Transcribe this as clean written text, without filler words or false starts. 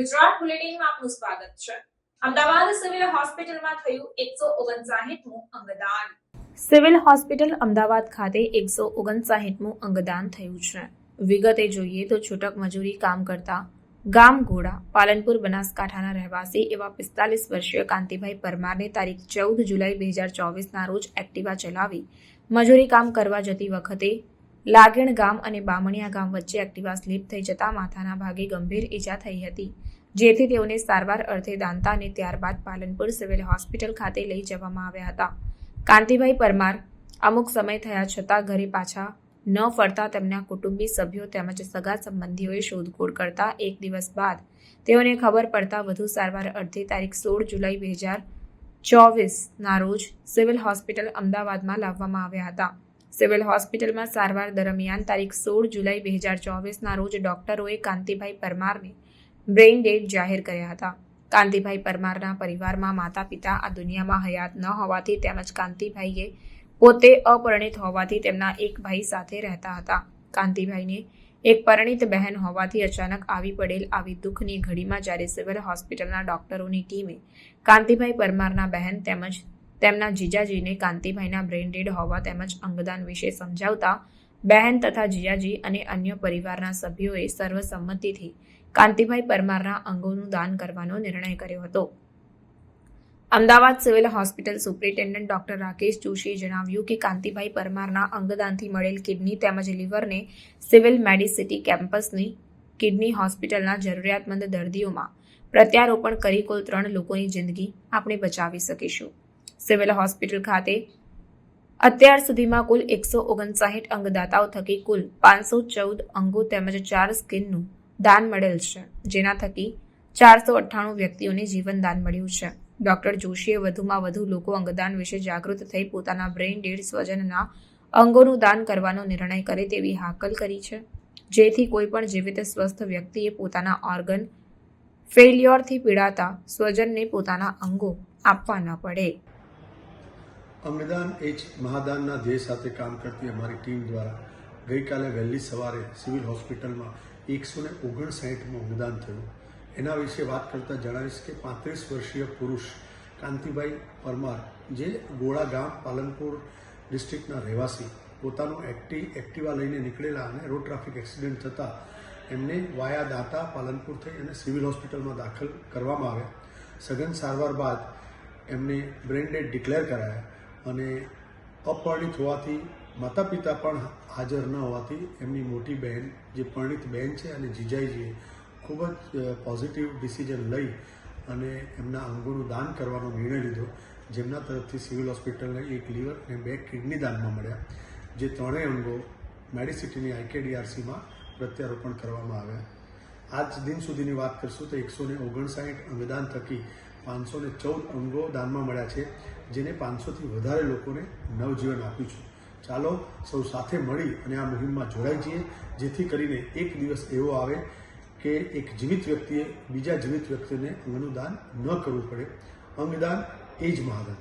ગુજરાત બુલેટિનમાં આપનું સ્વાગત છે। અમદાવાદ સિવિલ હોસ્પિટલમાં થયું 159મું અંગદાન। સિવિલ હોસ્પિટલ અમદાવાદ ખાતે 159મું અંગદાન થયું છે। વિગતે જોઈએ તો છૂટક મજૂરી કામ કરતા ગામ ગોડા પાલનપુર બનાસકાંઠાના રહેવાસી એવા 45 વર્ષીય કાંતિભાઈ પરમારને તારીખ 14 જુલાઈ 2024ના રોજ એક્ટિવા ચલાવી મજૂરી કામ કરવા જતી વખતે લાગેણ ગામ અને બામણિયા ગામ વચ્ચે એક્ટિવા સ્લીપ થઈ જતા માથાના ભાગે ગંભીર ઈજા થઈ હતી, જેથી તેઓને સારવાર અર્થે દાંતા અને ત્યારબાદ પાલનપુર સિવિલ હોસ્પિટલ ખાતે લઈ જવામાં આવ્યા હતા। કાંતિભાઈ પરમાર અમુક સમય થયા છતાં ઘરે પાછા ન ફરતા તેમના કુટુંબી સભ્યો તેમજ સગા સંબંધીઓએ શોધખોળ કરતા એક દિવસ બાદ તેઓને ખબર પડતા વધુ સારવાર અર્થે તારીખ 16 જુલાઈ 2024ના રોજ સિવિલ હોસ્પિટલ અમદાવાદમાં લાવવામાં આવ્યા હતા। સિવિલ હોસ્પિટલમાં સારવાર દરમિયાન તારીખ 16 જુલાઈ 2024ના રોજ ડોક્ટરોએ કાંતિભાઈ પરમારને બ્રેઇન ડેડ જાહેર કર્યા હતા। કાંતિભાઈ પરમારના પરિવારમાં માતા પિતા આ દુનિયામાં હયાત ન હોવાથી તેમજ કાંતિભાઈએ પોતે અપરિણિત હોવાથી તેમના એક ભાઈ સાથે રહેતા હતા। કાંતિભાઈને એક પરિણિત બહેન હોવાથી અચાનક આવી પડેલ આવી દુઃખની ઘડીમાં જ્યારે સિવિલ હોસ્પિટલના ડોક્ટરોની ટીમે કાંતિભાઈ પરમારના બહેન તેમજ તેમના જીજાજીને કાંતિભાઈના બ્રેઇન ડેડ હોવા તેમજ અંગદાન વિશે સમજાવતા બહેન તથા જીજાજી અને અન્ય પરિવારના સભ્યોએ સર્વસંમતિથી કાંતિભાઈ પરમારના અંગોનું દાન કરવાનો નિર્ણય કર્યો હતો। Ahmedabad civil hospital superintendent doctor Rakesh જોશીએ જણાવ્યું કે કાંતિભાઈ પરમારના અંગદાનથી મળેલ કિડની તેમજ લીવરને સિવિલ મેડિસિટી કેમ્પસની કિડની હોસ્પિટલના જરૂરિયાતમંદ દર્દીઓમાં પ્રત્યારોપણ કરી કુલ 3 લોકોની જિંદગી આપણે બચાવી શકીશું। સિવિલ હોસ્પિટલ ખાતે અત્યાર સુધીમાં કુલ 159 અંગદાતાઓ થકી કુલ 514 અંગો તેમજ 4 સ્કિનનું દાન મળેલ છે, જેના થકી 498 વ્યક્તિઓને જીવનદાન મળ્યું છે। ડોક્ટર જોશીએ વધુમાં વધુ લોકો અંગદાન વિશે જાગૃત થઈ પોતાના બ્રેઇન ડેડ સ્વજનના અંગોનું દાન કરવાનો નિર્ણય કરે તેવી હાકલ કરી છે, જેથી કોઈ પણ જીવિત સ્વસ્થ વ્યક્તિએ પોતાના ઓર્ગન ફેલ્યોરથી પીડાતા સ્વજનને પોતાના અંગો આપવા ન પડે। અંગદાન એ જ મહાદાનના ધ્યેય સાથે કામ કરતી અમારી ટીમ દ્વારા ગઈકાલે વહેલી સવારે સિવિલ હોસ્પિટલમાં 159મું અંગદાન થયું। એના વિશે વાત કરતાં જણાવીશ કે 35 વર્ષીય પુરુષ કાંતિભાઈ પરમાર જે ગોળા ગામ પાલનપુર ડિસ્ટ્રિક્ટના રહેવાસી પોતાનું એક્ટિવા લઈને નીકળેલા અને રોડ ટ્રાફિક એક્સિડન્ટ થતાં એમને વાયા દાંતા પાલનપુર થઈ અને સિવિલ હોસ્પિટલમાં દાખલ કરવામાં આવ્યા। સઘન સારવાર બાદ એમને બ્રેઇન ડેડ ડિક્લેર કરાયા અને અપરિણિત હોવાથી માતા પિતા પણ હાજર ન હોવાથી એમની મોટી બહેન જે પરિણિત બહેન છે અને જીજાઈજીએ ખૂબ જ પોઝિટિવ ડિસિઝન લઈ અને એમના અંગોનું દાન કરવાનો નિર્ણય લીધો, જેમના તરફથી સિવિલ હોસ્પિટલને 1 લીવર અને 2 કિડની દાનમાં મળ્યા, જે 3 અંગો મેડિસિટીની IKDRCમાં પ્રત્યારોપણ કરવામાં આવ્યા। આજ દિન સુધીની વાત કરશું તો 159 અંગદાન થકી 514 અંગો દાનમાં મળ્યા છે, જેને 500થી વધારે લોકોને નવજીવન આપ્યું છે। ચાલો સૌ સાથે મળી અને આ મુહિમમાં જોડાઈ જઈએ, જેથી કરીને એક દિવસ એવો આવે કે એક જીવિત વ્યક્તિએ બીજા જીવિત વ્યક્તિને અંગનું દાન ન કરવું પડે। અંગદાન એ જ મહાદાન।